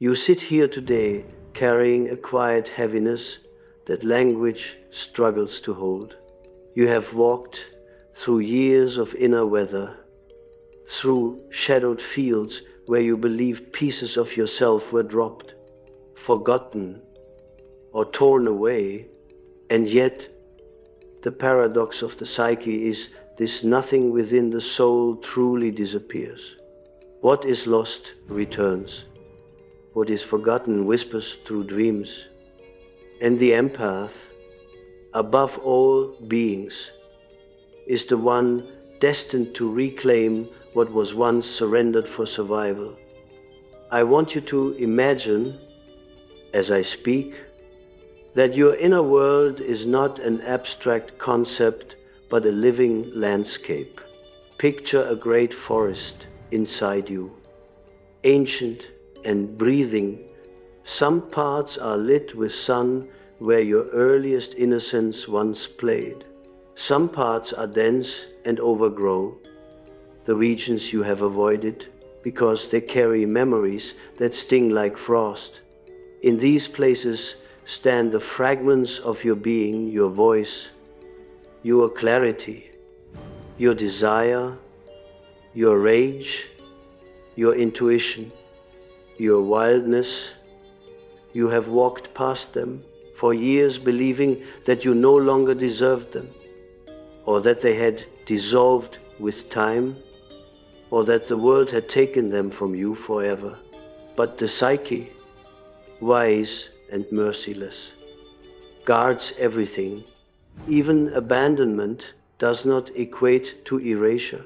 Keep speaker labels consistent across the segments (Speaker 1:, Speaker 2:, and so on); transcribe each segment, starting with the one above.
Speaker 1: You sit here today carrying a quiet heaviness that language struggles to hold. You have walked through years of inner weather, through shadowed fields where you believed pieces of yourself were dropped, forgotten, or torn away, and yet the paradox of the psyche is this: nothing within the soul truly disappears. What is lost returns. What is forgotten whispers through dreams. And the empath, above all beings, is the one destined to reclaim what was once surrendered for survival. I want you to imagine, as I speak, that your inner world is not an abstract concept but a living landscape. Picture a great forest inside you, ancient and breathing. Some parts are lit with sun where your earliest innocence once played. Some parts are dense and overgrown, the regions you have avoided because they carry memories that sting like frost. In these places stand the fragments of your being, your voice, your clarity, your desire, your rage, your intuition, your wildness. You have walked past them for years believing that you no longer deserved them, or that they had dissolved with time, or that the world had taken them from you forever. But the psyche, wise and merciless, guards everything. Even abandonment does not equate to erasure.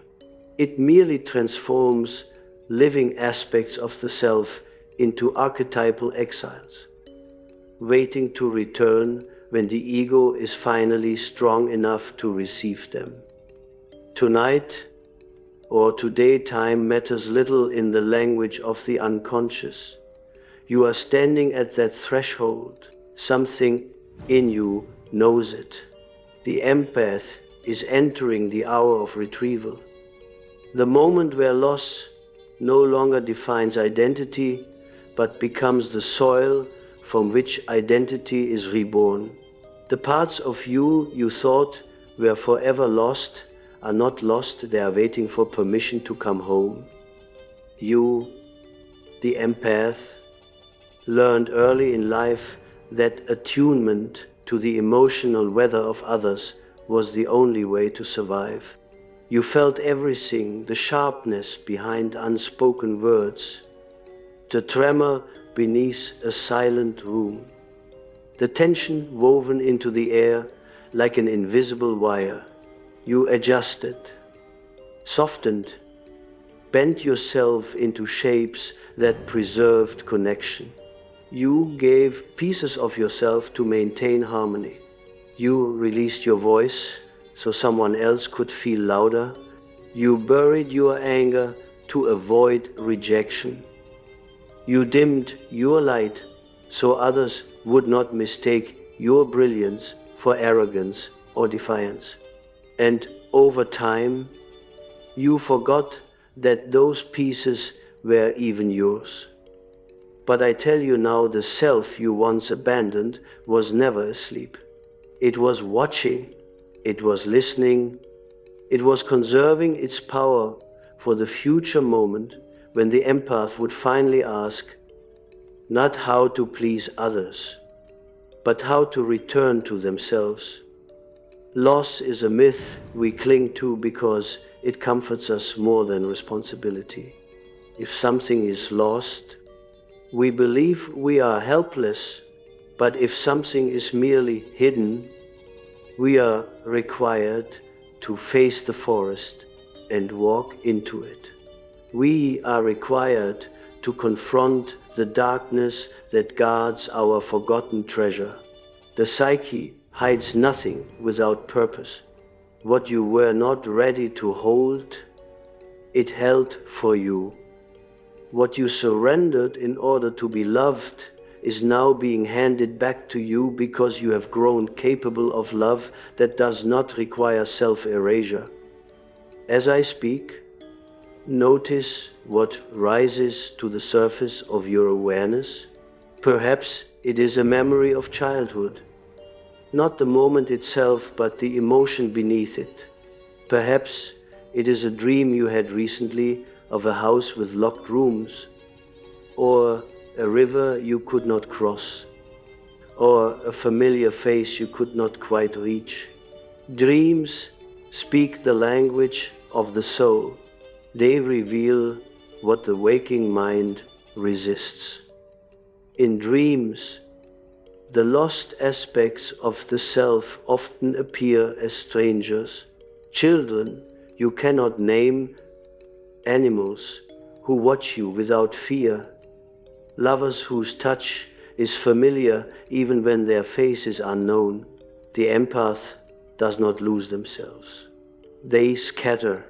Speaker 1: It merely transforms living aspects of the self into archetypal exiles, waiting to return when the ego is finally strong enough to receive them. Tonight or today, time matters little in the language of the unconscious. You are standing at that threshold. Something in you knows it. The empath is entering the hour of retrieval. The moment where loss no longer defines identity, but becomes the soil from which identity is reborn. The parts of you you thought were forever lost are not lost, they are waiting for permission to come home. You, the empath, learned early in life that attunement to the emotional weather of others was the only way to survive. You felt everything, the sharpness behind unspoken words, the tremor beneath a silent room, the tension woven into the air like an invisible wire. You adjusted, softened, bent yourself into shapes that preserved connection. You gave pieces of yourself to maintain harmony. You released your voice so someone else could feel louder. You buried your anger to avoid rejection. You dimmed your light so others would not mistake your brilliance for arrogance or defiance. And over time, you forgot that those pieces were even yours. But I tell you now, the self you once abandoned was never asleep. It was watching, it was listening, it was conserving its power for the future moment when the empath would finally ask, not how to please others, but how to return to themselves. Loss is a myth we cling to because it comforts us more than responsibility. If something is lost, we believe we are helpless, but if something is merely hidden, we are required to face the forest and walk into it. We are required to confront the darkness that guards our forgotten treasure. The psyche hides nothing without purpose. What you were not ready to hold, it held for you. What you surrendered in order to be loved is now being handed back to you because you have grown capable of love that does not require self-erasure. As I speak, Notice what rises to the surface of your awareness. Perhaps it is a memory of childhood, not the moment itself, but the emotion beneath it. Perhaps it is a dream you had recently of a house with locked rooms, or a river you could not cross, or a familiar face you could not quite reach. Dreams speak the language of the soul. They reveal what the waking mind resists. In dreams, the lost aspects of the self often appear as strangers, children you cannot name, animals who watch you without fear, lovers whose touch is familiar even when their face is unknown. The empath does not lose themselves. They scatter.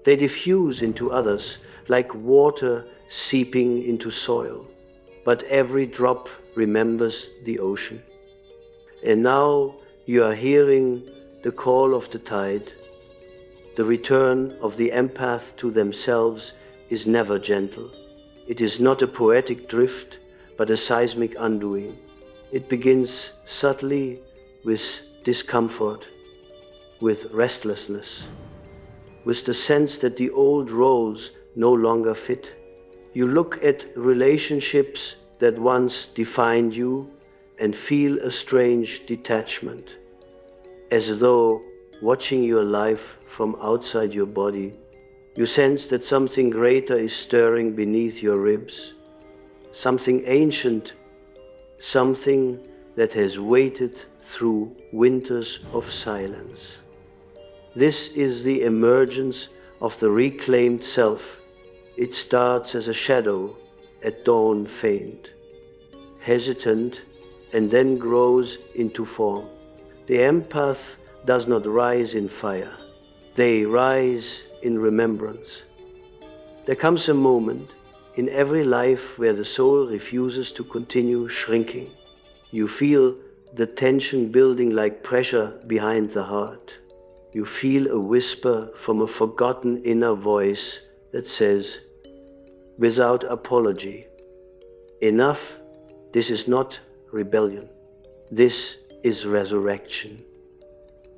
Speaker 1: They diffuse into others like water seeping into soil. But every drop remembers the ocean. And now you are hearing the call of the tide. The return of the empath to themselves is never gentle. It is not a poetic drift, but a seismic undoing. It begins subtly with discomfort, with restlessness, with the sense that the old roles no longer fit. You look at relationships that once defined you and feel a strange detachment, as though watching your life from outside your body. You sense that something greater is stirring beneath your ribs, something ancient, something that has waited through winters of silence. This is the emergence of the reclaimed self. It starts as a shadow, at dawn faint, hesitant, and then grows into form. The empath does not rise in fire. They rise in remembrance. There comes a moment in every life where the soul refuses to continue shrinking. You feel the tension building like pressure behind the heart. You feel a whisper from a forgotten inner voice that says, without apology, enough, this is not rebellion. This is resurrection.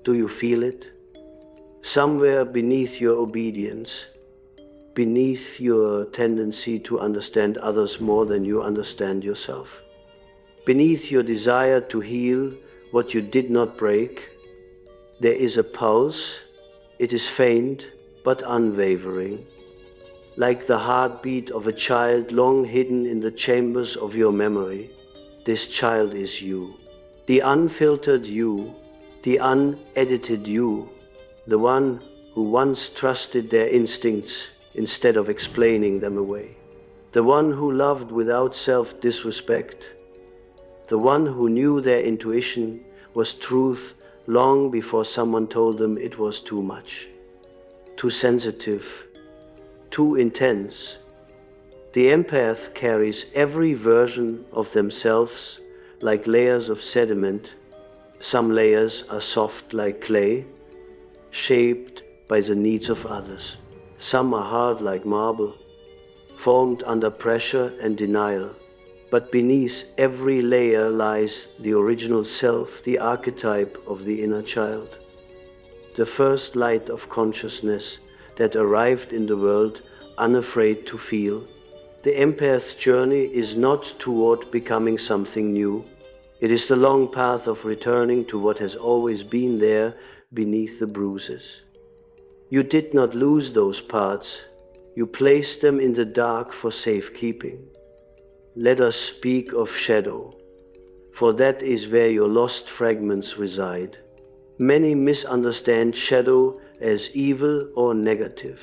Speaker 1: Do you feel it? Somewhere beneath your obedience, beneath your tendency to understand others more than you understand yourself, beneath your desire to heal what you did not break, there is a pulse. It is faint but unwavering, like the heartbeat of a child long hidden in the chambers of your memory. This child is you, the unfiltered you, the unedited you, the one who once trusted their instincts instead of explaining them away, the one who loved without self-disrespect, the one who knew their intuition was truth long before someone told them it was too much, too sensitive, too intense. The empath carries every version of themselves like layers of sediment. Some layers are soft like clay, shaped by the needs of others. Some are hard like marble, formed under pressure and denial. But beneath every layer lies the original self, the archetype of the inner child, the first light of consciousness that arrived in the world unafraid to feel. The empath's journey is not toward becoming something new. It is the long path of returning to what has always been there beneath the bruises. You did not lose those parts. You placed them in the dark for safekeeping. Let us speak of shadow, for that is where your lost fragments reside. Many misunderstand shadow as evil or negative,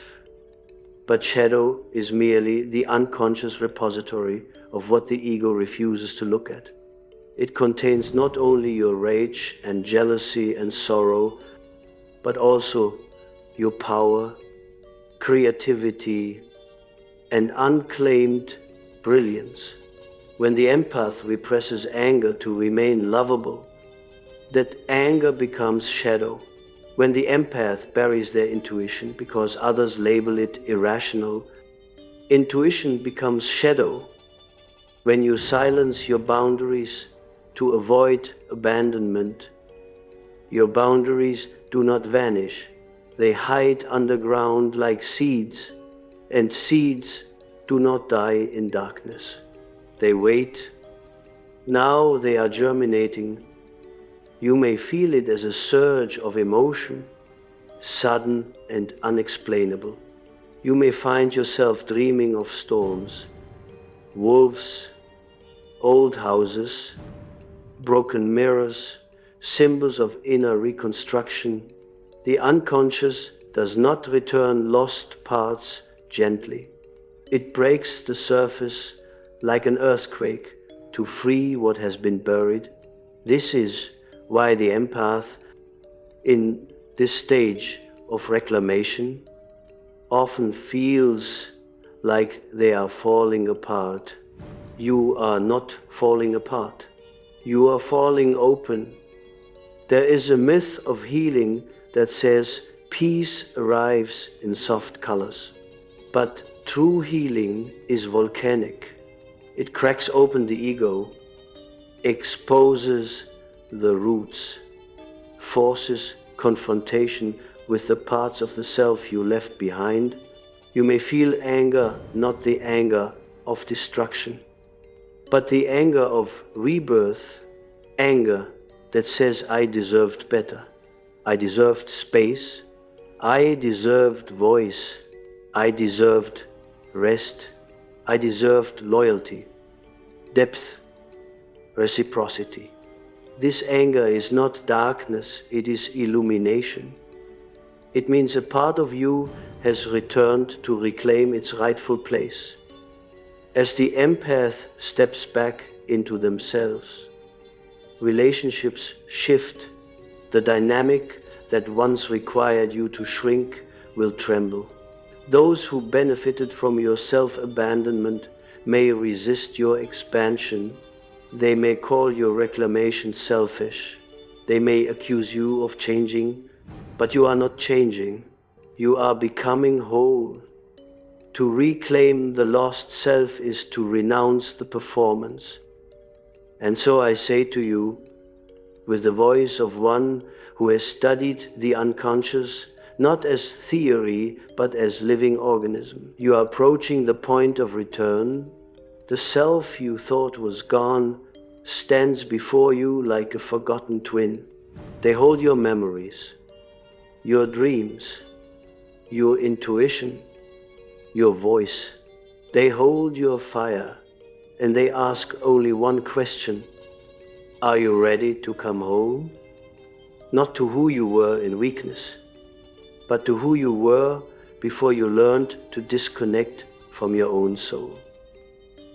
Speaker 1: but shadow is merely the unconscious repository of what the ego refuses to look at. It contains not only your rage and jealousy and sorrow, but also your power, creativity, and unclaimed brilliance. When the empath represses anger to remain lovable, that anger becomes shadow. When the empath buries their intuition because others label it irrational, intuition becomes shadow. When you silence your boundaries to avoid abandonment, your boundaries do not vanish. They hide underground like seeds, and seeds do not die in darkness. They wait. Now they are germinating. You may feel it as a surge of emotion, sudden and unexplainable. You may find yourself dreaming of storms, wolves, old houses, broken mirrors, symbols of inner reconstruction. The unconscious does not return lost parts gently. It breaks the surface like an earthquake to free what has been buried. This is why the empath, in this stage of reclamation, often feels like they are falling apart. You are not falling apart. You are falling open. There is a myth of healing that says peace arrives in soft colors. But true healing is volcanic. It cracks open the ego, exposes the roots, forces confrontation with the parts of the self you left behind. You may feel anger, not the anger of destruction, but the anger of rebirth, anger that says, I deserved better. I deserved space. I deserved voice. I deserved rest. I deserved loyalty, depth, reciprocity. This anger is not darkness, it is illumination. It means a part of you has returned to reclaim its rightful place. As the empath steps back into themselves, relationships shift. The dynamic that once required you to shrink will tremble. Those who benefited from your self-abandonment may resist your expansion. They may call your reclamation selfish. They may accuse you of changing, but you are not changing. You are becoming whole. To reclaim the lost self is to renounce the performance. And so I say to you, with the voice of one who has studied the unconscious, not as theory, but as living organism. You are approaching the point of return. The self you thought was gone stands before you like a forgotten twin. They hold your memories, your dreams, your intuition, your voice. They hold your fire, and they ask only one question. Are you ready to come home? Not to who you were in weakness, but to who you were before you learned to disconnect from your own soul.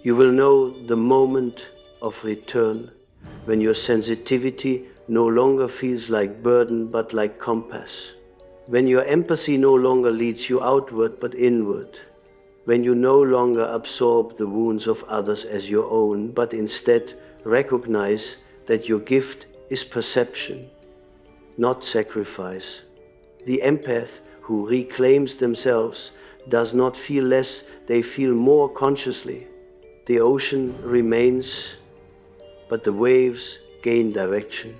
Speaker 1: You will know the moment of return when your sensitivity no longer feels like burden but like compass. When your empathy no longer leads you outward but inward. When you no longer absorb the wounds of others as your own, but instead recognize that your gift is perception, not sacrifice. The empath who reclaims themselves does not feel less, they feel more consciously. The ocean remains, but the waves gain direction.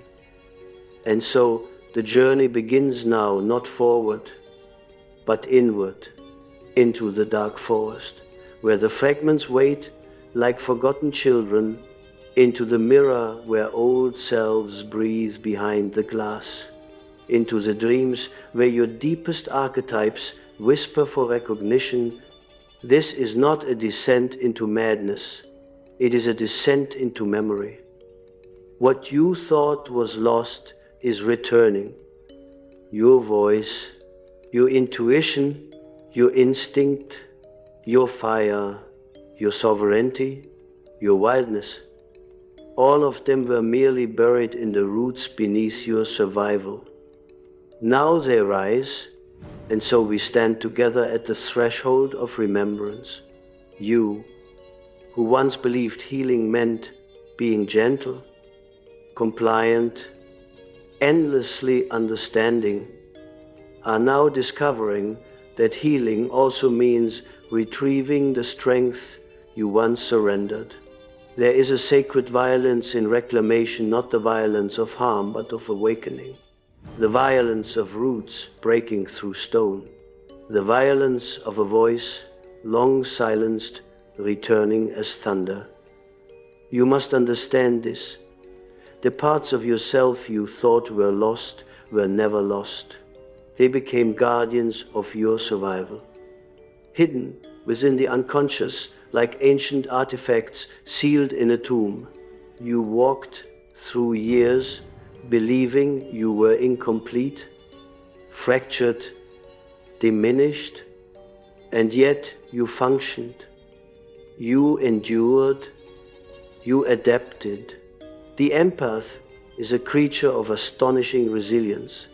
Speaker 1: And so the journey begins now, not forward, but inward, into the dark forest, where the fragments wait like forgotten children, into the mirror where old selves breathe behind the glass, into the dreams where your deepest archetypes whisper for recognition. This is not a descent into madness, it is a descent into memory. What you thought was lost is returning. Your voice, your intuition, your instinct, your fire, your sovereignty, your wildness. All of them were merely buried in the roots beneath your survival. Now they rise, and so we stand together at the threshold of remembrance. You, who once believed healing meant being gentle, compliant, endlessly understanding, are now discovering that healing also means retrieving the strength you once surrendered. There is a sacred violence in reclamation, not the violence of harm, but of awakening. The violence of roots breaking through stone. The violence of a voice, long silenced, returning as thunder. You must understand this. The parts of yourself you thought were lost were never lost. They became guardians of your survival. Hidden within the unconscious, like ancient artifacts sealed in a tomb, you walked through years believing you were incomplete, fractured, diminished, and yet you functioned. You endured, you adapted. The empath is a creature of astonishing resilience.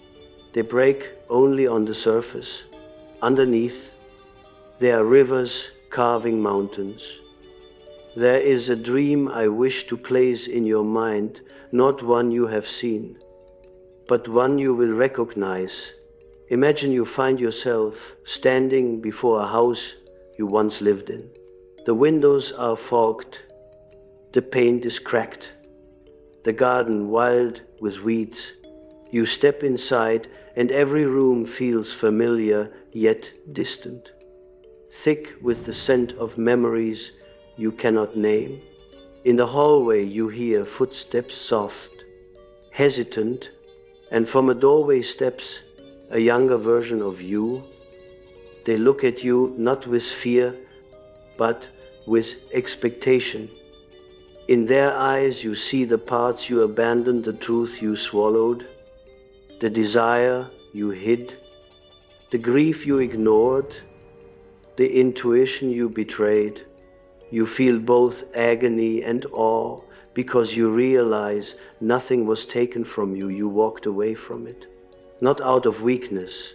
Speaker 1: They break only on the surface. Underneath, there are rivers carving mountains. There is a dream I wish to place in your mind, not one you have seen, but one you will recognize. Imagine you find yourself standing before a house you once lived in. The windows are fogged, the paint is cracked, the garden wild with weeds. You step inside and every room feels familiar yet distant, thick with the scent of memories you cannot name. In the hallway you hear footsteps soft, hesitant, and from a doorway steps a younger version of you. They look at you not with fear, but with expectation. In their eyes you see the parts you abandoned, the truth you swallowed, the desire you hid, the grief you ignored, the intuition you betrayed. You feel both agony and awe because you realize nothing was taken from you. You walked away from it, not out of weakness,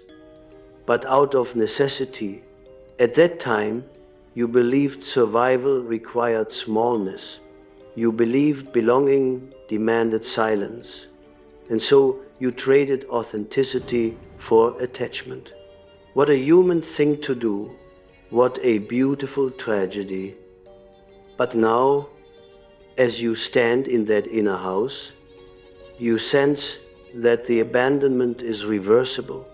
Speaker 1: but out of necessity. At that time, you believed survival required smallness. You believed belonging demanded silence. And so you traded authenticity for attachment. What a human thing to do. What a beautiful tragedy. But now, as you stand in that inner house, you sense that the abandonment is reversible.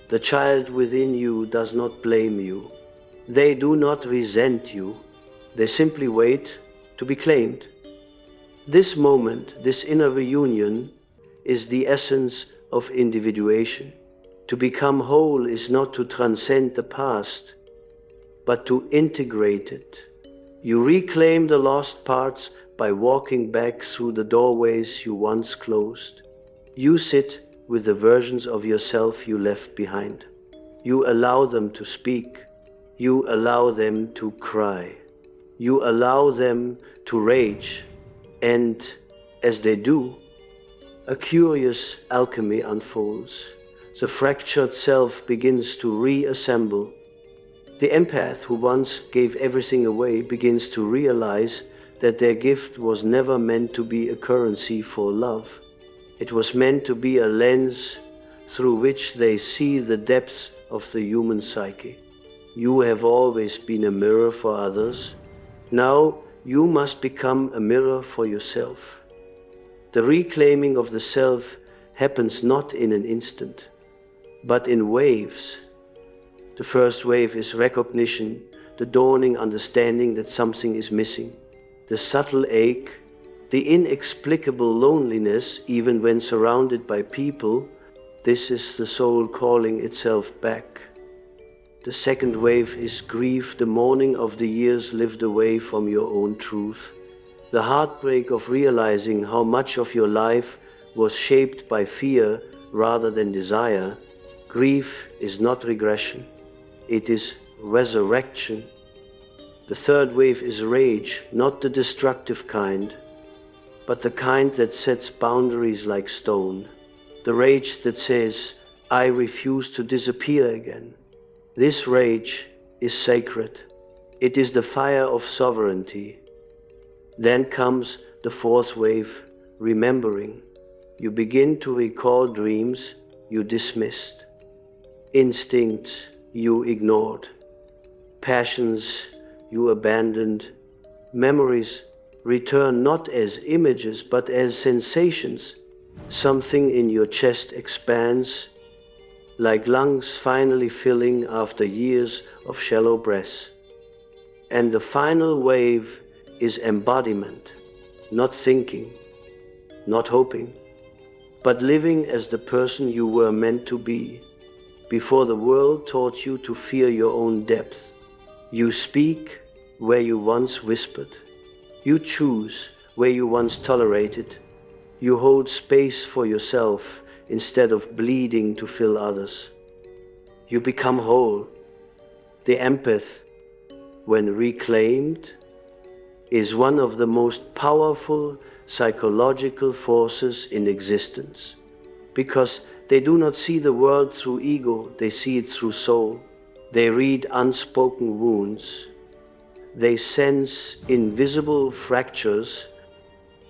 Speaker 1: The child within you does not blame you. They do not resent you. They simply wait to be claimed. This moment, this inner reunion, is the essence of individuation. To become whole is not to transcend the past, but to integrate it. You reclaim the lost parts by walking back through the doorways you once closed. You sit with the versions of yourself you left behind. You allow them to speak. You allow them to cry. You allow them to rage. And as they do, a curious alchemy unfolds. The fractured self begins to reassemble. The empath who once gave everything away begins to realize that their gift was never meant to be a currency for love. It was meant to be a lens through which they see the depths of the human psyche. You have always been a mirror for others. Now you must become a mirror for yourself. The reclaiming of the self happens not in an instant, but in waves. The first wave is recognition, the dawning understanding that something is missing, the subtle ache, the inexplicable loneliness even when surrounded by people. This is the soul calling itself back. The second wave is grief, the mourning of the years lived away from your own truth, the heartbreak of realizing how much of your life was shaped by fear rather than desire. Grief is not regression. It is resurrection. The third wave is rage, not the destructive kind, but the kind that sets boundaries like stone. The rage that says, I refuse to disappear again. This rage is sacred. It is the fire of sovereignty. Then comes the fourth wave, remembering. You begin to recall dreams you dismissed. instincts you ignored, passions you abandoned, memories return not as images but as sensations. Something in your chest expands, like lungs finally filling after years of shallow breaths. And the final wave is embodiment, not thinking, not hoping, but living as the person you were meant to be, before the world taught you to fear your own depth. You speak where you once whispered. You choose where you once tolerated. You hold space for yourself instead of bleeding to fill others. You become whole. The empath, when reclaimed, is one of the most powerful psychological forces in existence, because they do not see the world through ego, they see it through soul. They read unspoken wounds. They sense invisible fractures.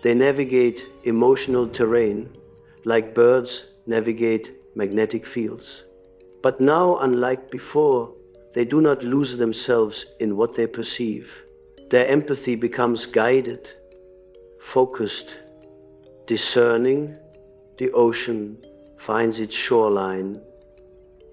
Speaker 1: They navigate emotional terrain like birds navigate magnetic fields. But now, unlike before, they do not lose themselves in what they perceive. Their empathy becomes guided, focused, discerning. The ocean finds its shoreline.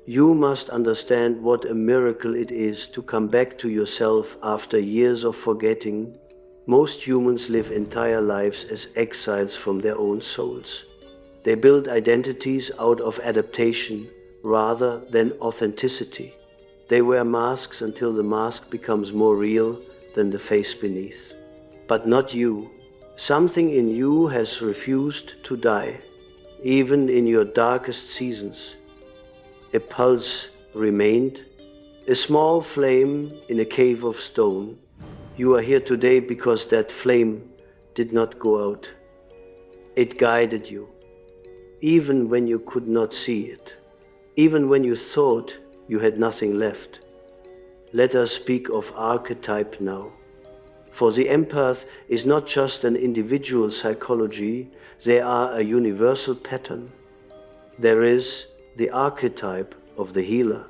Speaker 1: You must understand what a miracle it is to come back to yourself after years of forgetting. Most humans live entire lives as exiles from their own souls. They build identities out of adaptation rather than authenticity. They wear masks until the mask becomes more real than the face beneath. But not you. Something in you has refused to die, even in your darkest seasons. A pulse remained, a small flame in a cave of stone. You are here today because that flame did not go out. It guided you, even when you could not see it, even when you thought you had nothing left. Let us speak of archetype now. For the empath is not just an individual psychology, they are a universal pattern. There is the archetype of the healer,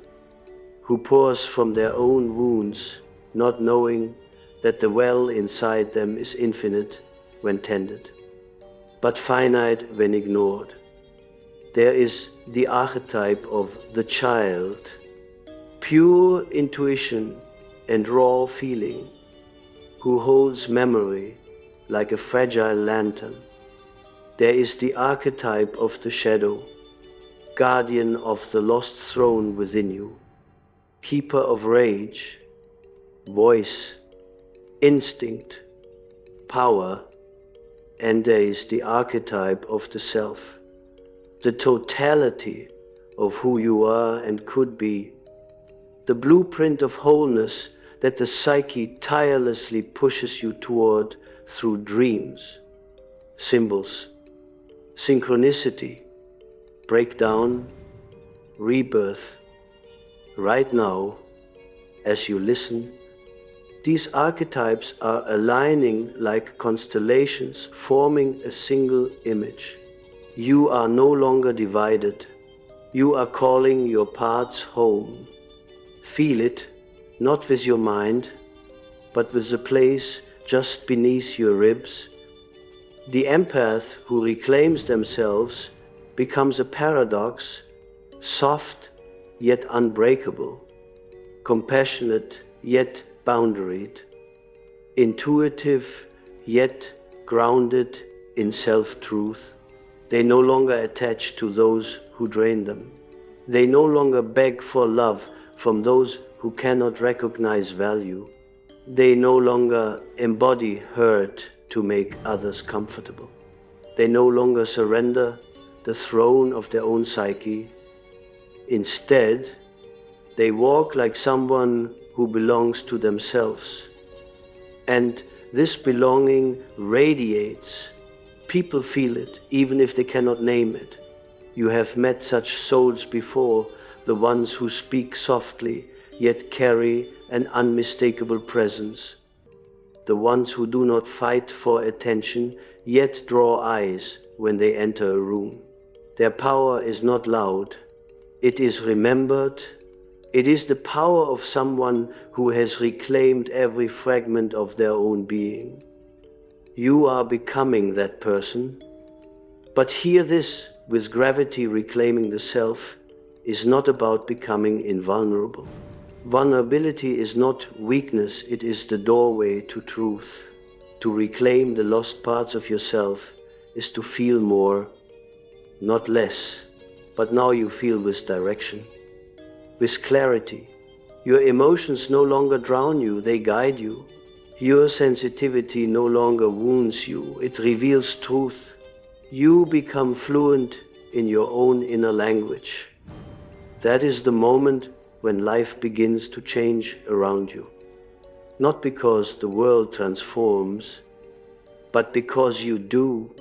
Speaker 1: who pours from their own wounds, not knowing that the well inside them is infinite when tended, but finite when ignored. There is the archetype of the child, pure intuition and raw feeling, who holds memory like a fragile lantern. There is the archetype of the shadow, guardian of the lost throne within you, keeper of rage, voice, instinct, power. And there is the archetype of the self, the totality of who you are and could be, the blueprint of wholeness that the psyche tirelessly pushes you toward through dreams, symbols, synchronicity, breakdown, rebirth. Right now, as you listen, these archetypes are aligning like constellations, forming a single image. You are no longer divided. You are calling your parts home. Feel it, not with your mind, but with the place just beneath your ribs. The empath who reclaims themselves becomes a paradox, soft yet unbreakable, compassionate yet boundaried, intuitive yet grounded in self-truth. They no longer attach to those who drain them. They no longer beg for love from those who cannot recognize value. They no longer embody hurt to make others comfortable. They no longer surrender the throne of their own psyche. Instead, they walk like someone who belongs to themselves. And this belonging radiates. People feel it, even if they cannot name it. You have met such souls before, the ones who speak softly, yet carry an unmistakable presence. The ones who do not fight for attention, yet draw eyes when they enter a room. Their power is not loud, It is remembered. It is the power of someone who has reclaimed every fragment of their own being. You are becoming that person. But hear this, with gravity reclaiming the self is not about becoming invulnerable. Vulnerability is not weakness, it is the doorway to truth. To reclaim the lost parts of yourself is to feel more, not less, but now you feel with direction, with clarity. Your emotions no longer drown you, they guide you. Your sensitivity no longer wounds you, it reveals truth. You become fluent in your own inner language. That is the moment when life begins to change around you. Not because the world transforms, but because you do.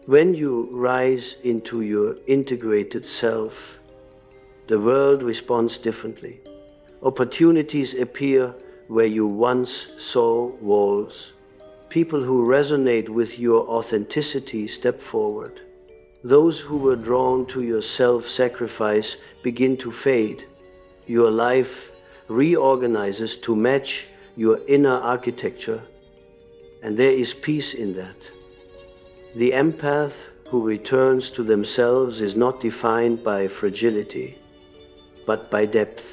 Speaker 1: When you rise into your integrated self, the world responds differently. Opportunities appear where you once saw walls. People who resonate with your authenticity step forward. Those who were drawn to your self-sacrifice begin to fade. Your life reorganizes to match your inner architecture, and there is peace in that. The empath who returns to themselves is not defined by fragility, but by depth.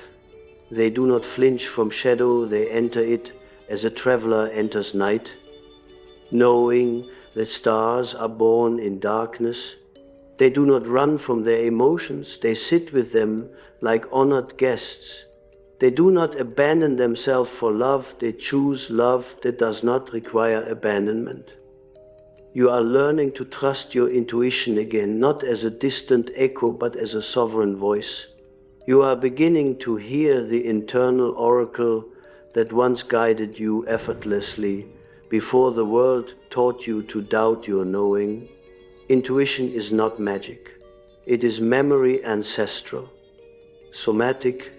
Speaker 1: They do not flinch from shadow, they enter it as a traveler enters night, knowing that stars are born in darkness. They do not run from their emotions, they sit with them like honored guests. They do not abandon themselves for love, they choose love that does not require abandonment. You are learning to trust your intuition again, not as a distant echo, but as a sovereign voice. You are beginning to hear the internal oracle that once guided you effortlessly before the world taught you to doubt your knowing. Intuition is not magic. It is memory ancestral, somatic,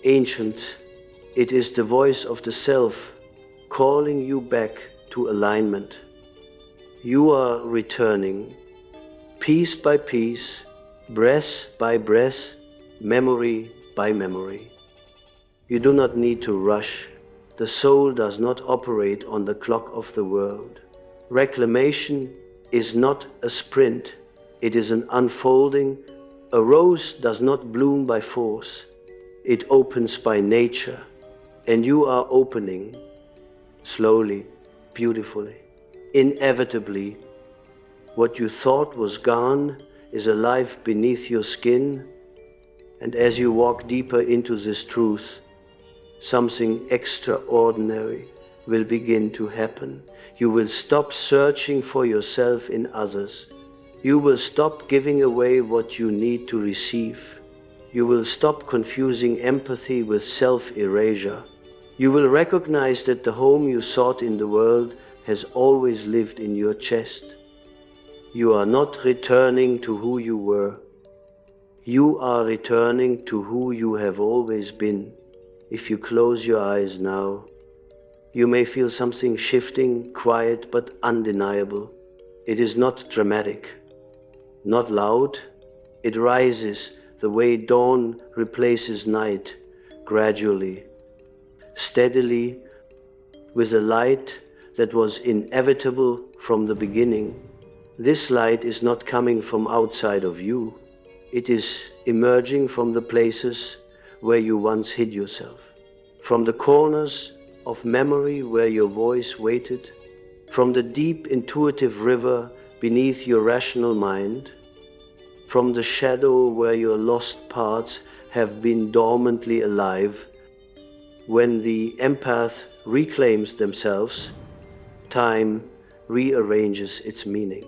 Speaker 1: ancient. It is the voice of the self calling you back to alignment. You are returning, piece by piece, breath by breath, memory by memory. You do not need to rush. The soul does not operate on the clock of the world. Reclamation is not a sprint, it is an unfolding. A rose does not bloom by force, it opens by nature, and you are opening, slowly, beautifully. Inevitably, what you thought was gone is alive beneath your skin, and as you walk deeper into this truth, something extraordinary will begin to happen. You will stop searching for yourself in others. You will stop giving away what you need to receive. You will stop confusing empathy with self-erasure. You will recognize that the home you sought in the world has always lived in your chest. You are not returning to who you were. You are returning to who you have always been. If you close your eyes now, you may feel something shifting, quiet but undeniable. It is not dramatic, not loud. It rises the way dawn replaces night, gradually, steadily, with a light that was inevitable from the beginning. This light is not coming from outside of you. It is emerging from the places where you once hid yourself, from the corners of memory where your voice waited, from the deep intuitive river beneath your rational mind, from the shadow where your lost parts have been dormantly alive. When the empath reclaims themselves, time rearranges its meaning.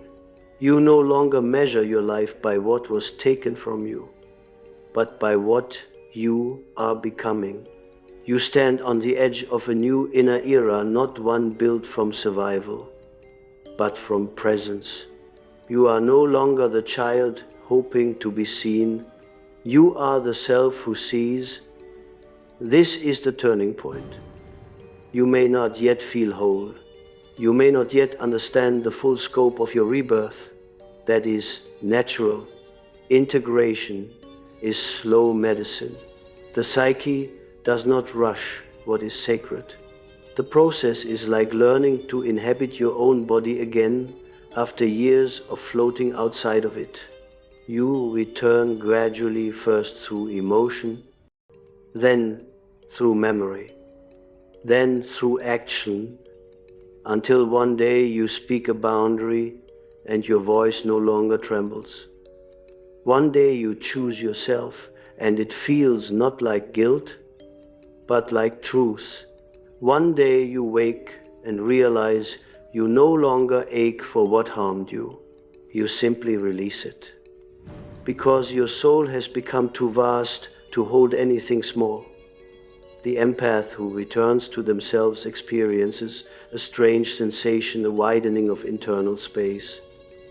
Speaker 1: You no longer measure your life by what was taken from you, but by what you are becoming. You stand on the edge of a new inner era, not one built from survival, but from presence. You are no longer the child hoping to be seen. You are the self who sees. This is the turning point. You may not yet feel whole. You may not yet understand the full scope of your rebirth. That is natural. Integration is slow medicine. The psyche does not rush what is sacred. The process is like learning to inhabit your own body again after years of floating outside of it. You return gradually, first through emotion, then through memory, then through action, until one day you speak a boundary and your voice no longer trembles. One day you choose yourself and it feels not like guilt, but like truth. One day you wake and realize you no longer ache for what harmed you. You simply release it. Because your soul has become too vast to hold anything small. The empath who returns to themselves experiences a strange sensation, a widening of internal space,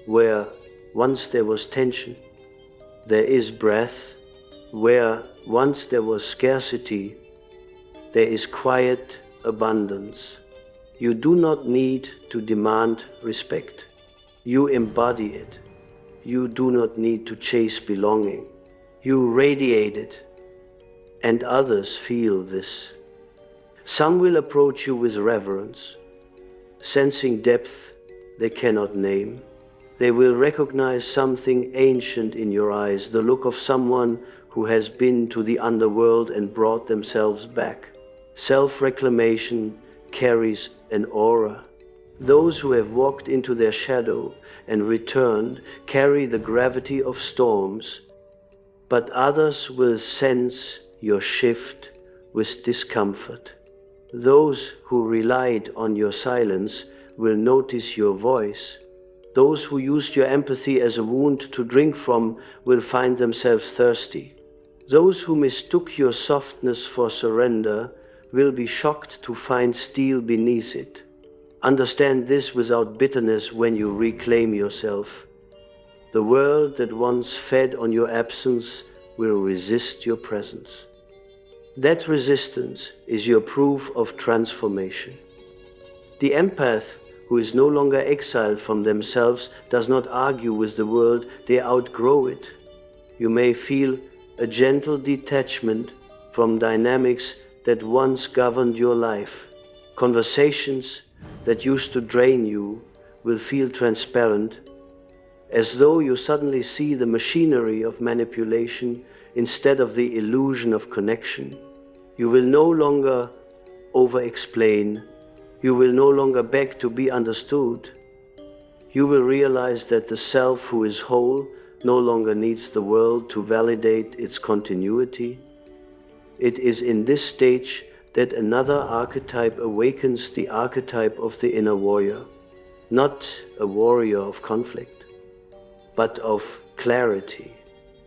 Speaker 1: where once there was tension, there is breath, where once there was scarcity, there is quiet abundance. You do not need to demand respect. You embody it. You do not need to chase belonging. You radiate it, and others feel this. Some will approach you with reverence, sensing depth they cannot name. They will recognize something ancient in your eyes, the look of someone who has been to the underworld and brought themselves back. Self-reclamation carries an aura. Those who have walked into their shadow and returned carry the gravity of storms, but others will sense your shift with discomfort. Those who relied on your silence will notice your voice. Those who used your empathy as a wound to drink from will find themselves thirsty. Those who mistook your softness for surrender will be shocked to find steel beneath it. Understand this without bitterness when you reclaim yourself. The world that once fed on your absence will resist your presence. That resistance is your proof of transformation. The empath who is no longer exiled from themselves does not argue with the world, they outgrow it. You may feel a gentle detachment from dynamics that once governed your life. Conversations that used to drain you will feel transparent, as though you suddenly see the machinery of manipulation instead of the illusion of connection. You will no longer over-explain. You will no longer beg to be understood. You will realize that the self who is whole no longer needs the world to validate its continuity. It is in this stage that another archetype awakens, the archetype of the inner warrior. Not a warrior of conflict, but of clarity.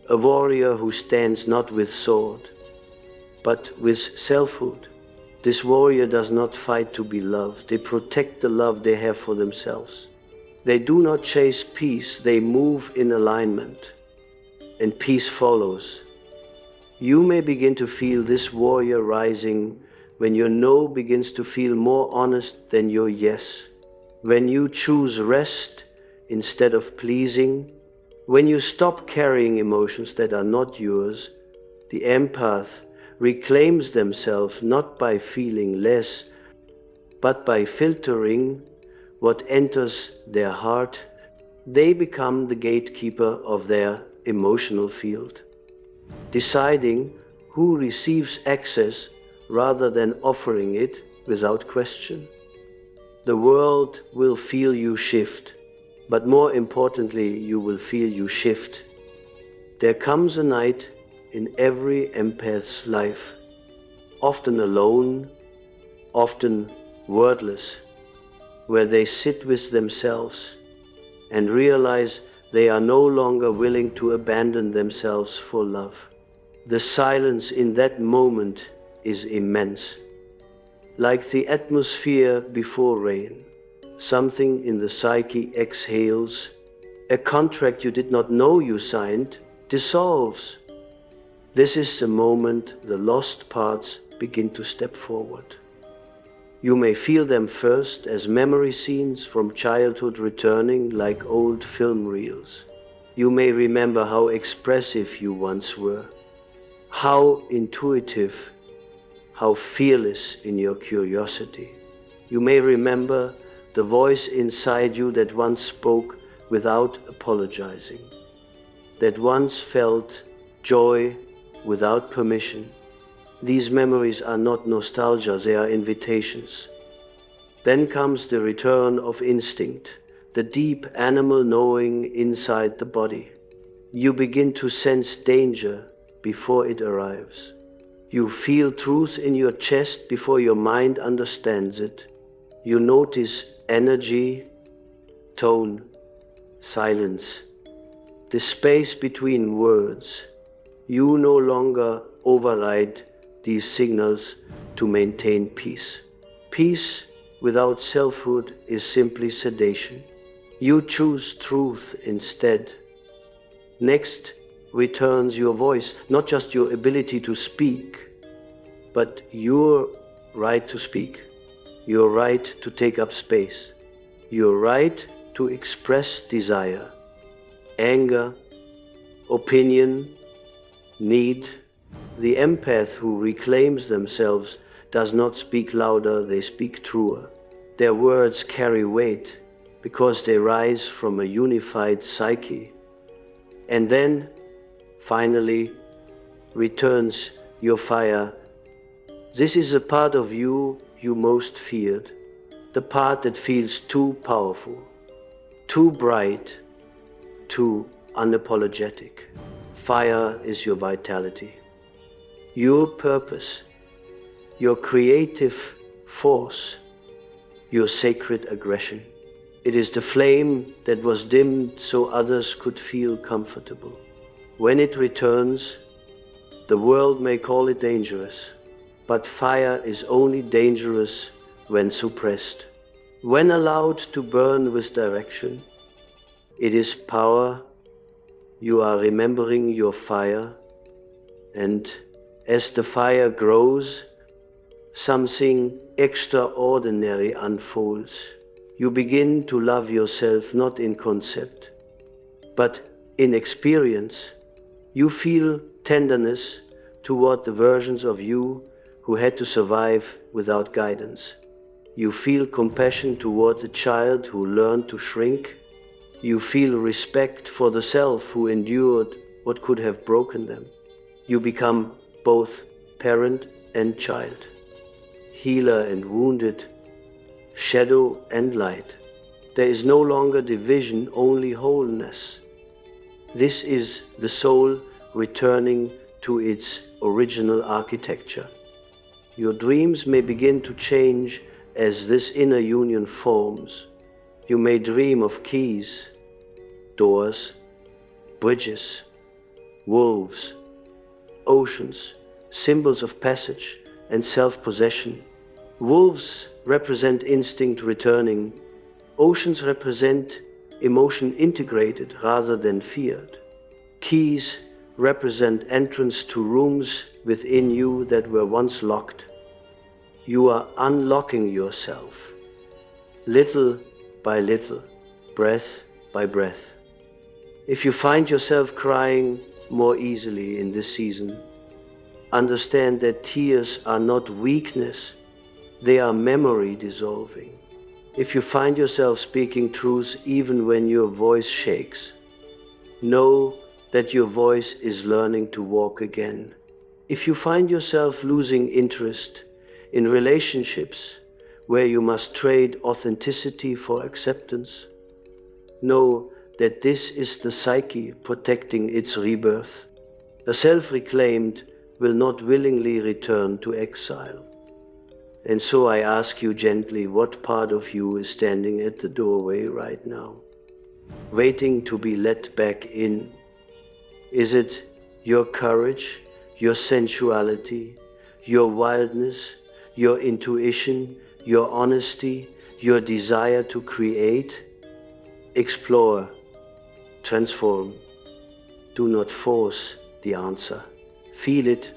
Speaker 1: A warrior who stands not with sword, but with selfhood. This warrior does not fight to be loved. They protect the love they have for themselves. They do not chase peace, they move in alignment, and peace follows. You may begin to feel this warrior rising when your no begins to feel more honest than your yes. When you choose rest instead of pleasing. When you stop carrying emotions that are not yours. The empath reclaims themselves not by feeling less, but by filtering what enters their heart. They become the gatekeeper of their emotional field, deciding who receives access rather than offering it without question. The world will feel you shift, but more importantly, you will feel you shift. There comes a night in every empath's life, often alone, often wordless, where they sit with themselves and realize they are no longer willing to abandon themselves for love. The silence in that moment is immense. Like the atmosphere before rain, something in the psyche exhales. A contract you did not know you signed dissolves. This is the moment the lost parts begin to step forward. You may feel them first as memory scenes from childhood returning like old film reels. You may remember how expressive you once were, How intuitive, how fearless in your curiosity. You may remember the voice inside you that once spoke without apologizing, that once felt joy without permission. These memories are not nostalgia, they are invitations. Then comes the return of instinct, the deep animal knowing inside the body. You begin to sense danger before it arrives. You feel truth in your chest before your mind understands it. You notice energy, tone, silence, the space between words. You no longer override these signals to maintain peace. Peace without selfhood is simply sedation. You choose truth instead. Next returns your voice, not just your ability to speak, but your right to speak, your right to take up space, your right to express desire, anger, opinion, need. The empath who reclaims themselves does not speak louder, they speak truer. Their words carry weight because they rise from a unified psyche. And then, finally, returns your fire. This is a part of you you most feared, the part that feels too powerful, too bright, too unapologetic. Fire is your vitality, your purpose, your creative force, your sacred aggression. It is the flame that was dimmed so others could feel comfortable. When it returns, the world may call it dangerous, but fire is only dangerous when suppressed. When allowed to burn with direction, it is power. You are remembering your fire, and as the fire grows, something extraordinary unfolds. You begin to love yourself not in concept, but in experience. You feel tenderness toward the versions of you who had to survive without guidance. You feel compassion toward the child who learned to shrink. You feel respect for the self who endured what could have broken them. You become both parent and child, healer and wounded, shadow and light. There is no longer division, only wholeness. This is the soul returning to its original architecture. Your dreams may begin to change as this inner union forms. You may dream of keys, doors, bridges, wolves, oceans, symbols of passage and self-possession. Wolves represent instinct returning. Oceans represent emotion integrated rather than feared. Keys represent entrance to rooms within you that were once locked. You are unlocking yourself, little by little, breath by breath. If you find yourself crying more easily in this season, understand that tears are not weakness, they are memory dissolving. If you find yourself speaking truth even when your voice shakes, know that your voice is learning to walk again. If you find yourself losing interest in relationships where you must trade authenticity for acceptance, know that this is the psyche protecting its rebirth. The self-reclaimed will not willingly return to exile. And so I ask you gently, what part of you is standing at the doorway right now, waiting to be let back in? Is it your courage, your sensuality, your wildness, your intuition, your honesty, your desire to create? Explore, transform. Do not force the answer. Feel it.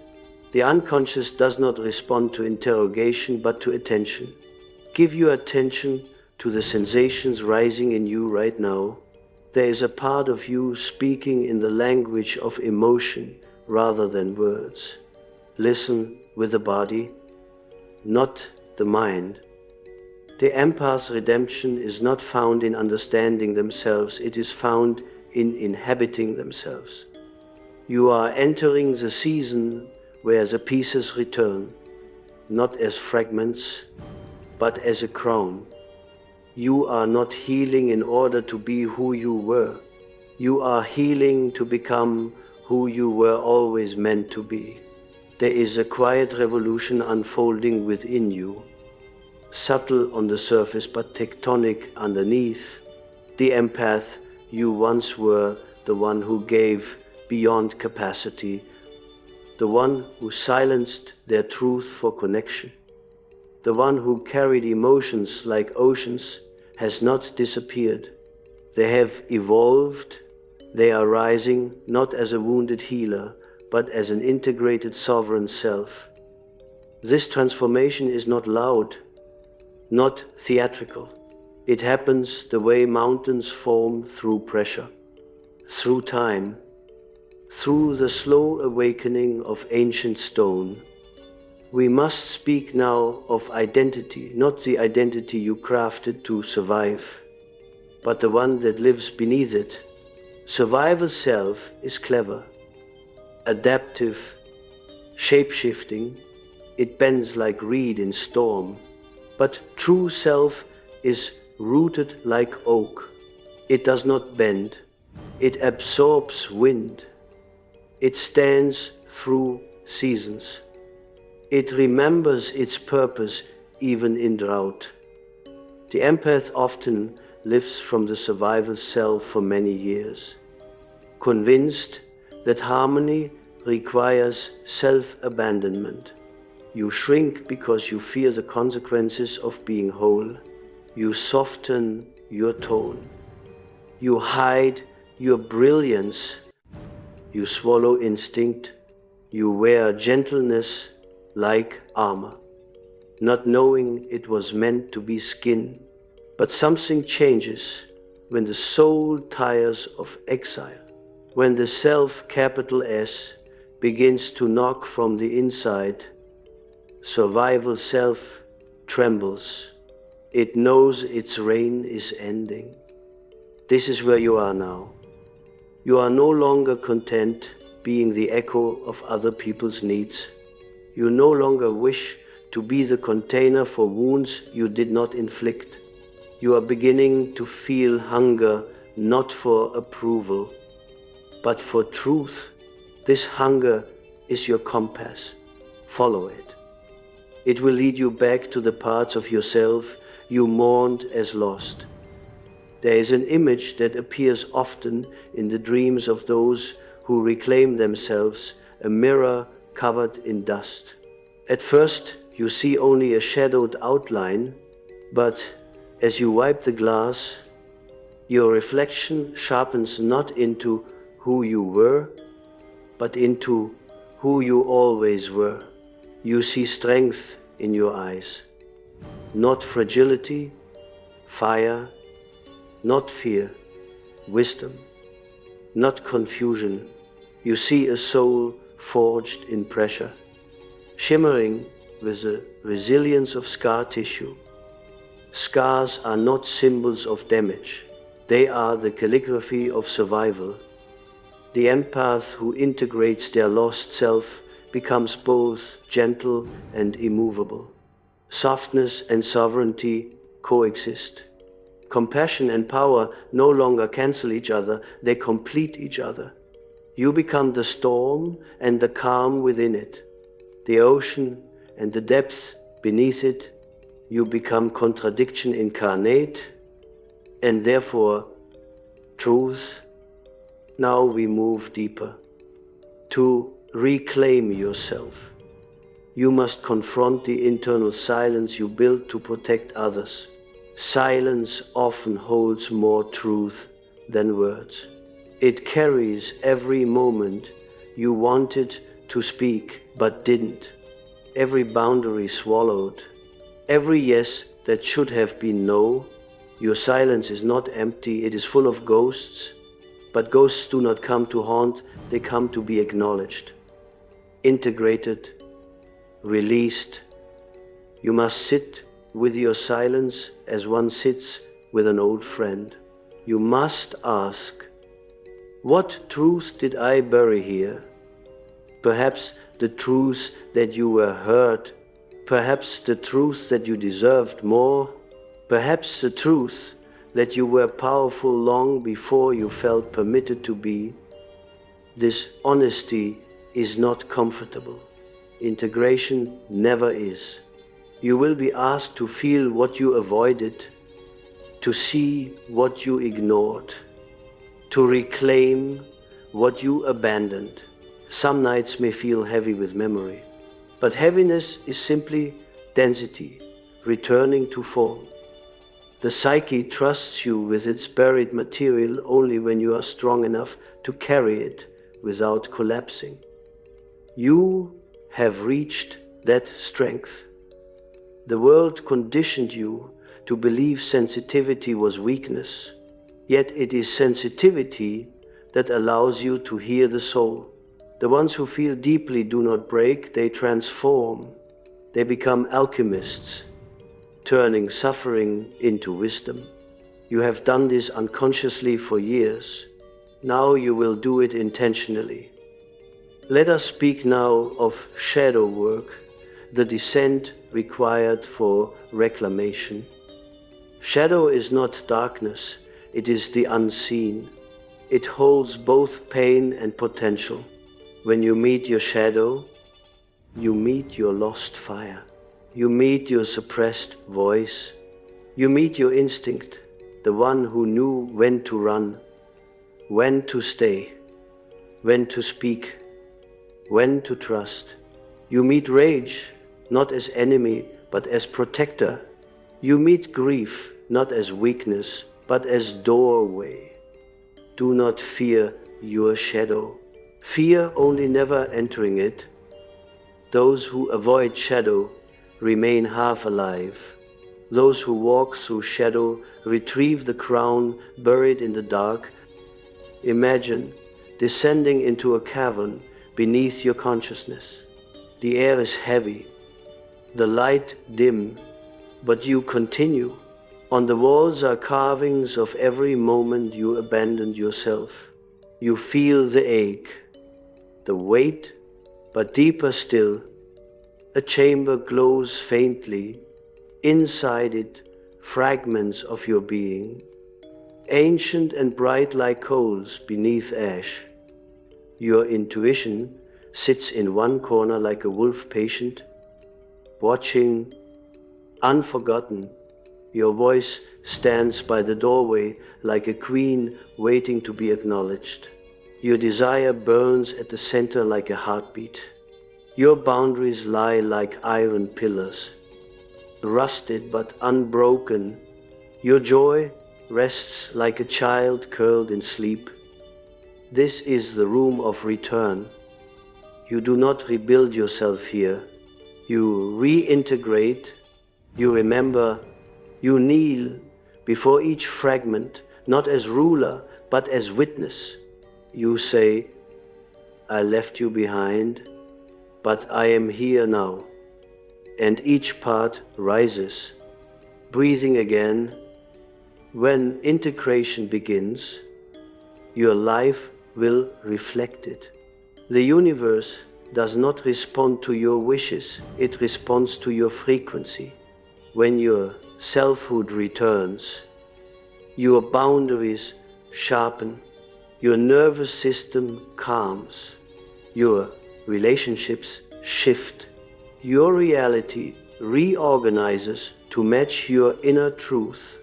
Speaker 1: The unconscious does not respond to interrogation but to attention. Give your attention to the sensations rising in you right now. There is a part of you speaking in the language of emotion rather than words. Listen with the body, not the mind. The empath's redemption is not found in understanding themselves, it is found in inhabiting themselves. You are entering the season where the pieces return, not as fragments, but as a crown. You are not healing in order to be who you were. You are healing to become who you were always meant to be. There is a quiet revolution unfolding within you, subtle on the surface but tectonic underneath. The empath you once were, the one who gave beyond capacity, the one who silenced their truth for connection, the one who carried emotions like oceans, has not disappeared. They have evolved. They are rising not as a wounded healer, but as an integrated sovereign self. This transformation is not loud, not theatrical. It happens the way mountains form through pressure, through time, through the slow awakening of ancient stone. We must speak now of identity, not the identity you crafted to survive, but the one that lives beneath it. Survival self is clever, adaptive, shape-shifting. It bends like reed in storm. But true self is rooted like oak. It does not bend. It absorbs wind. It stands through seasons. It remembers its purpose even in drought. The empath often lives from the survival self for many years, convinced that harmony requires self-abandonment. You shrink because you fear the consequences of being whole. You soften your tone. You hide your brilliance. You swallow instinct. You wear gentleness like armor, not knowing it was meant to be skin. But something changes when the soul tires of exile, when the self, capital S, begins to knock from the inside. Survival self trembles. It knows its reign is ending. This is where you are now. You are no longer content being the echo of other people's needs. You no longer wish to be the container for wounds you did not inflict. You are beginning to feel hunger not for approval, but for truth. This hunger is your compass. Follow it. It will lead you back to the parts of yourself you mourned as lost. There is an image that appears often in the dreams of those who reclaim themselves, a mirror covered in dust. At first, you see only a shadowed outline, but as you wipe the glass, your reflection sharpens not into who you were, but into who you always were. You see strength in your eyes, not fragility, fire, not fear, wisdom, not confusion. You see a soul forged in pressure, shimmering with the resilience of scar tissue. Scars are not symbols of damage. They are the calligraphy of survival. The empath who integrates their lost self becomes both gentle and immovable. Softness and sovereignty coexist. Compassion and power no longer cancel each other, they complete each other. You become the storm and the calm within it, the ocean and the depth beneath it. You become contradiction incarnate, and therefore truth. Now we move deeper. To reclaim yourself, you must confront the internal silence you built to protect others. Silence often holds more truth than words. It carries every moment you wanted to speak but didn't, every boundary swallowed, every yes that should have been no. Your silence is not empty, it is full of ghosts, but ghosts do not come to haunt, they come to be acknowledged. integrated, released. You must sit with your silence as one sits with an old friend. You must ask, what truth did I bury here? Perhaps the truth that you were hurt, perhaps the truth that you deserved more, perhaps the truth that you were powerful long before you felt permitted to be. This honesty is not comfortable. Integration never is. You will be asked to feel what you avoided, to see what you ignored, to reclaim what you abandoned. Some nights may feel heavy with memory, but heaviness is simply density, returning to form. The psyche trusts you with its buried material only when you are strong enough to carry it without collapsing. You have reached that strength. The world conditioned you to believe sensitivity was weakness, yet it is sensitivity that allows you to hear the soul. The ones who feel deeply do not break, they transform. They become alchemists, turning suffering into wisdom. You have done this unconsciously for years. Now you will do it intentionally. Let us speak now of shadow work, the descent required for reclamation. Shadow is not darkness, it is the unseen. It holds both pain and potential. When you meet your shadow, you meet your lost fire. You meet your suppressed voice. You meet your instinct, the one who knew when to run, when to stay, when to speak, when to trust. You meet rage, not as enemy, but as protector. You meet grief, not as weakness, but as doorway. Do not fear your shadow. Fear only never entering it. Those who avoid shadow remain half alive. Those who walk through shadow retrieve the crown buried in the dark. Imagine descending into a cavern beneath your consciousness. The air is heavy, the light dim, but you continue. On the walls are carvings of every moment you abandoned yourself. You feel the ache, the weight, but deeper still, a chamber glows faintly. Inside it, fragments of your being, ancient and bright like coals beneath ash. Your intuition sits in one corner like a wolf patient, watching, unforgotten. Your voice stands by the doorway like a queen waiting to be acknowledged. Your desire burns at the center like a heartbeat. Your boundaries lie like iron pillars, rusted but unbroken. Your joy rests like a child curled in sleep. This is the room of return. You do not rebuild yourself here. You reintegrate, you remember, you kneel before each fragment, not as ruler, but as witness. You say, I left you behind, but I am here now. And each part rises, breathing again. When integration begins, your life will reflect it. The universe does not respond to your wishes, it responds to your frequency. When your selfhood returns, your boundaries sharpen, your nervous system calms, your relationships shift, your reality reorganizes to match your inner truth.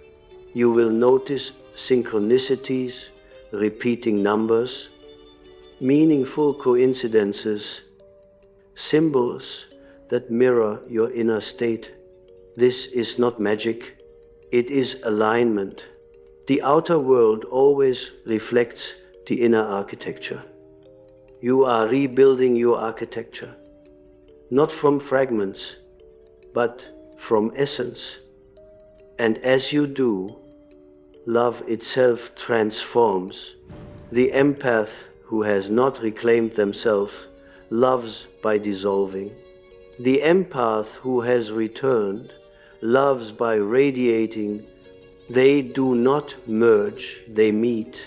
Speaker 1: You will notice synchronicities, repeating numbers, meaningful coincidences, symbols that mirror your inner state. This is not magic, it is alignment. The outer world always reflects the inner architecture. You are rebuilding your architecture, not from fragments, but from essence. And as you do, love itself transforms. The empath who has not reclaimed themselves loves by dissolving. The empath who has returned loves by radiating. They do not merge, they meet.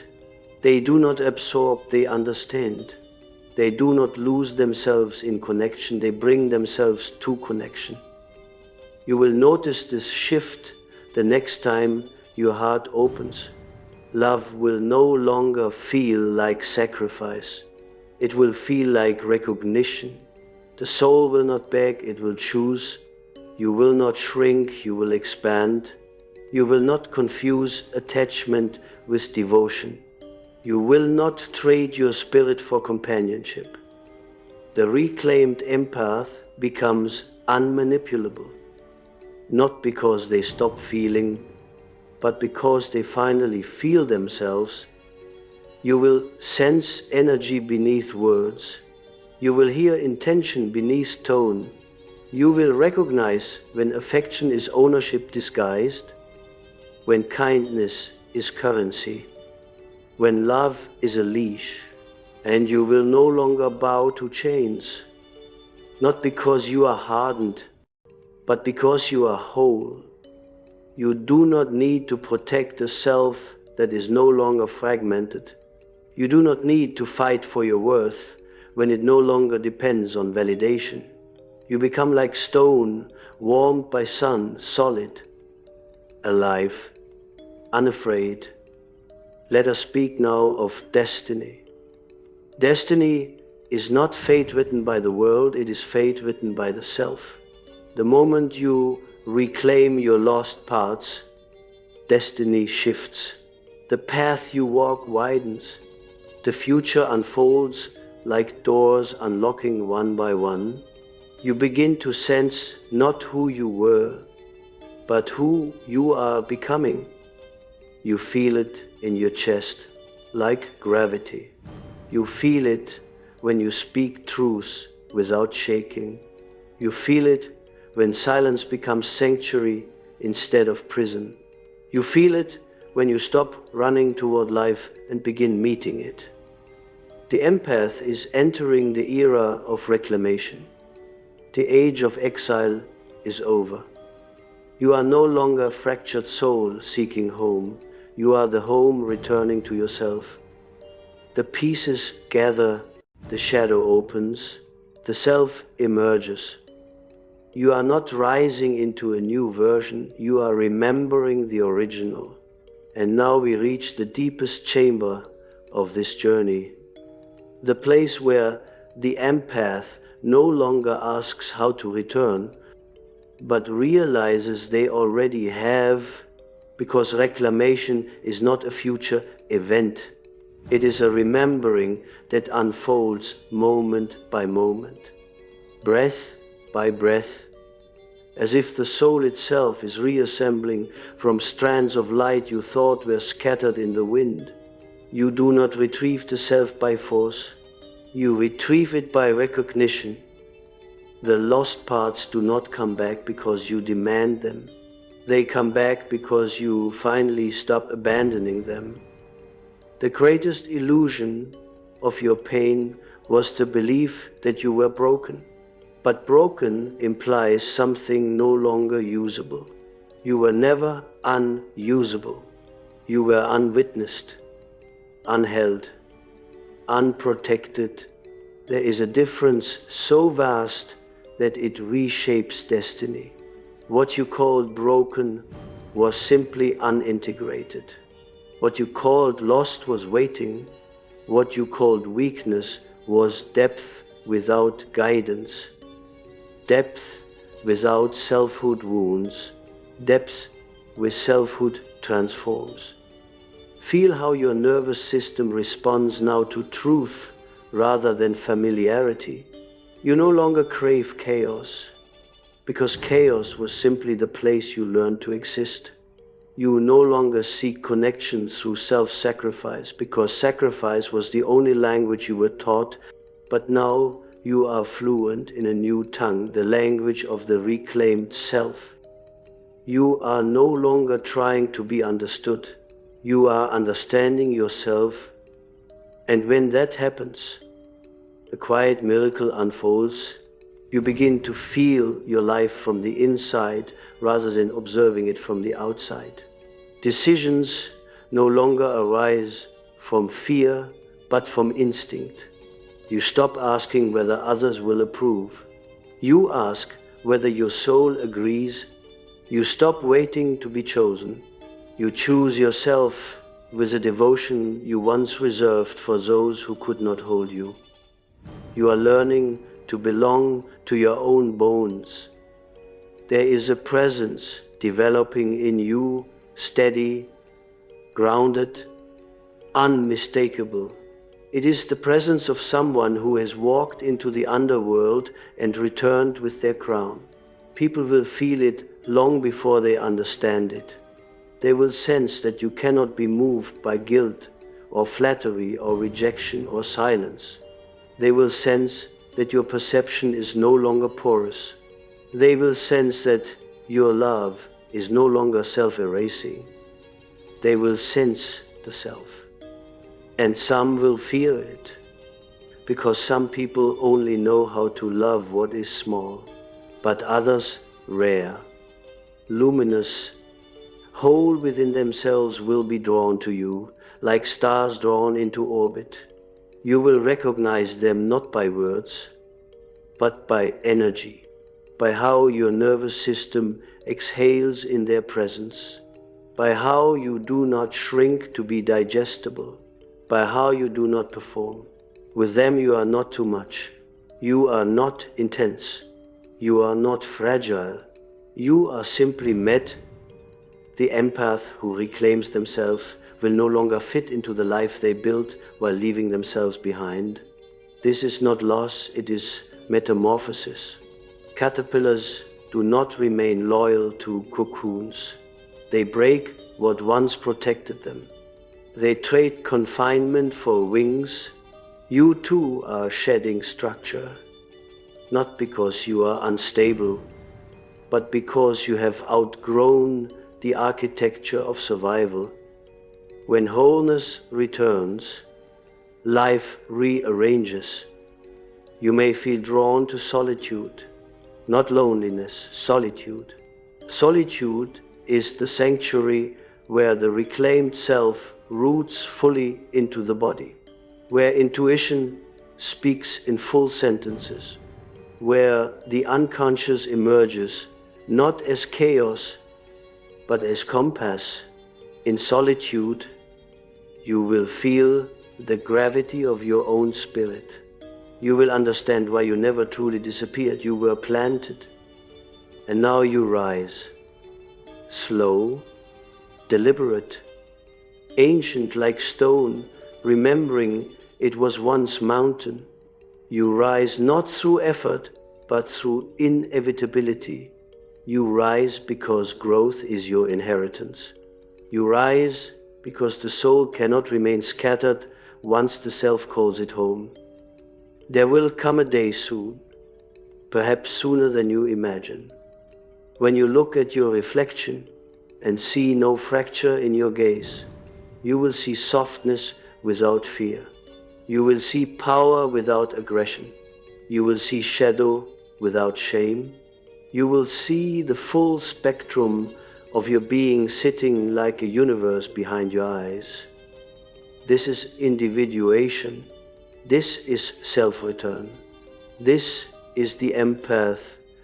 Speaker 1: They do not absorb, they understand. They do not lose themselves in connection, they bring themselves to connection. You will notice this shift the next time your heart opens. Love will no longer feel like sacrifice. It will feel like recognition. The soul will not beg, it will choose. You will not shrink, you will expand. You will not confuse attachment with devotion. You will not trade your spirit for companionship. The reclaimed empath becomes unmanipulable, not because they stop feeling, but because they finally feel themselves. You will sense energy beneath words. You will hear intention beneath tone. You will recognize when affection is ownership disguised, when kindness is currency, when love is a leash, and you will no longer bow to chains, not because you are hardened, but because you are whole. You do not need to protect a self that is no longer fragmented. You do not need to fight for your worth when it no longer depends on validation. You become like stone, warmed by sun, solid, alive, unafraid. Let us speak now of destiny. Destiny is not fate written by the world, it is fate written by the self. The moment you reclaim your lost parts, destiny shifts. The path you walk widens. The future unfolds like doors unlocking one by one. You begin to sense not who you were, but who you are becoming. You feel it in your chest like gravity. You feel it when you speak truth without shaking. You feel it when silence becomes sanctuary instead of prison. You feel it when you stop running toward life and begin meeting it. The empath is entering the era of reclamation. The age of exile is over. You are no longer a fractured soul seeking home. You are the home returning to yourself. The pieces gather, the shadow opens, the self emerges. You are not rising into a new version, you are remembering the original. And now we reach the deepest chamber of this journey, the place where the empath no longer asks how to return, but realizes they already have, because reclamation is not a future event. It is a remembering that unfolds moment by moment, breath by breath, as if the soul itself is reassembling from strands of light you thought were scattered in the wind. You do not retrieve the self by force, you retrieve it by recognition. The lost parts do not come back because you demand them. They come back because you finally stop abandoning them. The greatest illusion of your pain was the belief that you were broken. But broken implies something no longer usable. You were never unusable. You were unwitnessed, unheld, unprotected. There is a difference so vast that it reshapes destiny. What you called broken was simply unintegrated. What you called lost was waiting. What you called weakness was depth without guidance. Depth without selfhood wounds. Depth with selfhood transforms. Feel how your nervous system responds now to truth rather than familiarity. You no longer crave chaos, because chaos was simply the place you learned to exist. You no longer seek connection through self-sacrifice, because sacrifice was the only language you were taught, but now you are fluent in a new tongue, the language of the reclaimed self. You are no longer trying to be understood. You are understanding yourself, and when that happens, a quiet miracle unfolds. You begin to feel your life from the inside rather than observing it from the outside. Decisions no longer arise from fear, but from instinct. You stop asking whether others will approve. You ask whether your soul agrees. You stop waiting to be chosen. You choose yourself with a devotion you once reserved for those who could not hold you. You are learning to belong to your own bones. There is a presence developing in you, steady, grounded, unmistakable. It is the presence of someone who has walked into the underworld and returned with their crown. People will feel it long before they understand it. They will sense that you cannot be moved by guilt or flattery or rejection or silence. They will sense that your perception is no longer porous. They will sense that your love is no longer self-erasing. They will sense the self. And some will fear it, because some people only know how to love what is small, but others rare, luminous, whole within themselves will be drawn to you, like stars drawn into orbit. You will recognize them not by words, but by energy, by how your nervous system exhales in their presence, by how you do not shrink to be digestible, by how you do not perform. With them you are not too much. You are not intense. You are not fragile. You are simply met. The empath who reclaims themselves will no longer fit into the life they built while leaving themselves behind. This is not loss, it is metamorphosis. Caterpillars do not remain loyal to cocoons. They break what once protected them. They trade confinement for wings. You too are shedding structure, not because you are unstable, but because you have outgrown the architecture of survival. When wholeness returns, life rearranges. You may feel drawn to solitude, not loneliness, solitude. Solitude is the sanctuary where the reclaimed self roots fully into the body, where intuition speaks in full sentences, where the unconscious emerges not as chaos, but as compass. In solitude, you will feel the gravity of your own spirit. You will understand why you never truly disappeared. You were planted, and now you rise, slow, deliberate, ancient like stone, remembering it was once mountain. You rise not through effort, but through inevitability. You rise because growth is your inheritance. You rise because the soul cannot remain scattered once the self calls it home. There will come a day soon, perhaps sooner than you imagine, when you look at your reflection and see no fracture in your gaze. You will see softness without fear. You will see power without aggression. You will see shadow without shame. You will see the full spectrum of your being sitting like a universe behind your eyes. This is individuation. This is self-return. This is the empath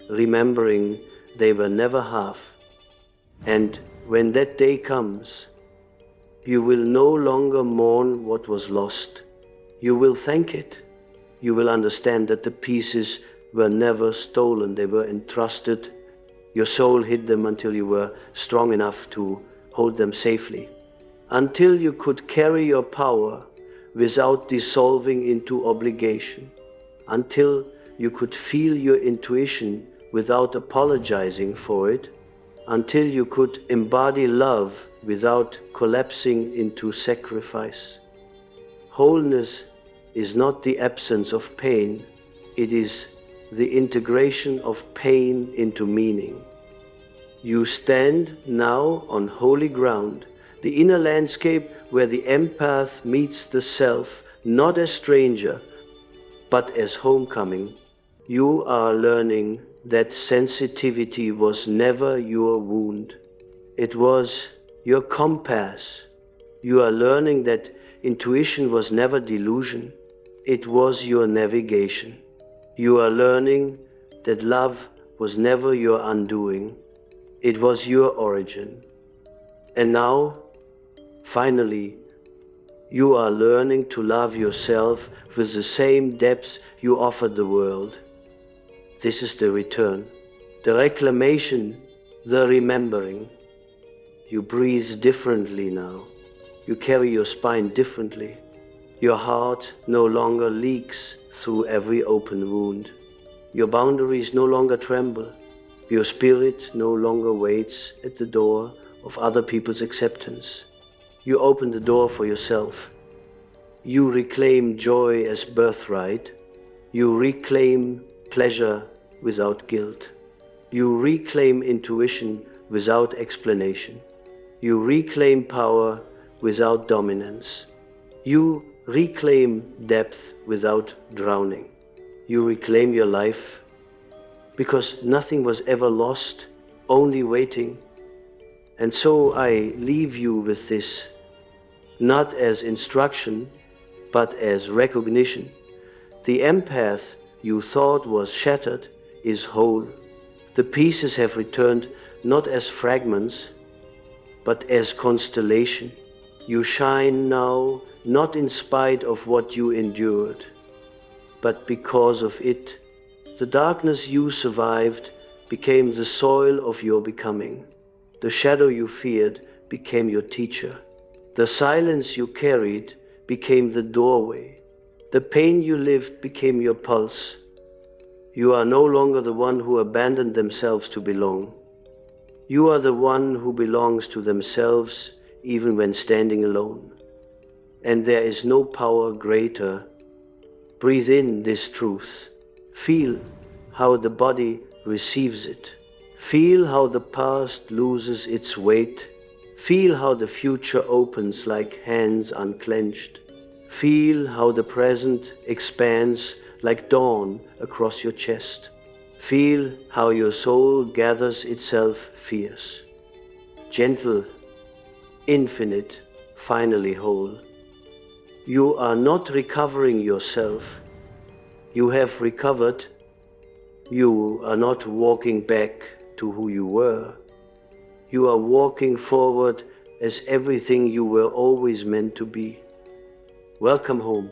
Speaker 1: remembering they were never half. And when that day comes, you will no longer mourn what was lost. You will thank it. You will understand that the pieces were never stolen. They were entrusted. Your soul hid them until you were strong enough to hold them safely, until you could carry your power without dissolving into obligation, until you could feel your intuition without apologizing for it, until you could embody love without collapsing into sacrifice. Wholeness is not the absence of pain, it is the integration of pain into meaning. You stand now on holy ground, the inner landscape where the empath meets the self, not as stranger, but as homecoming. You are learning that sensitivity was never your wound. It was your compass. You are learning that intuition was never delusion. It was your navigation. You are learning that love was never your undoing. It was your origin. And now, finally, you are learning to love yourself with the same depth you offered the world. This is the return, the reclamation, the remembering. You breathe differently now. You carry your spine differently. Your heart no longer leaks through every open wound. Your boundaries no longer tremble. Your spirit no longer waits at the door of other people's acceptance. You open the door for yourself. You reclaim joy as birthright. You reclaim pleasure without guilt. You reclaim intuition without explanation. You reclaim power without dominance. You reclaim depth without drowning. You reclaim your life because nothing was ever lost, only waiting. And so I leave you with this, not as instruction, but as recognition. The empath you thought was shattered is whole. The pieces have returned not as fragments, but as constellation. You shine now not in spite of what you endured, but because of it. The darkness you survived became the soil of your becoming. The shadow you feared became your teacher. The silence you carried became the doorway. The pain you lived became your pulse. You are no longer the one who abandoned themselves to belong. You are the one who belongs to themselves even when standing alone. And there is no power greater. Breathe in this truth. Feel how the body receives it. Feel how the past loses its weight. Feel how the future opens like hands unclenched. Feel how the present expands like dawn across your chest. Feel how your soul gathers itself fierce, gentle, infinite, finally whole. You are not recovering yourself. You have recovered. You are not walking back to who you were. You are walking forward as everything you were always meant to be. Welcome home.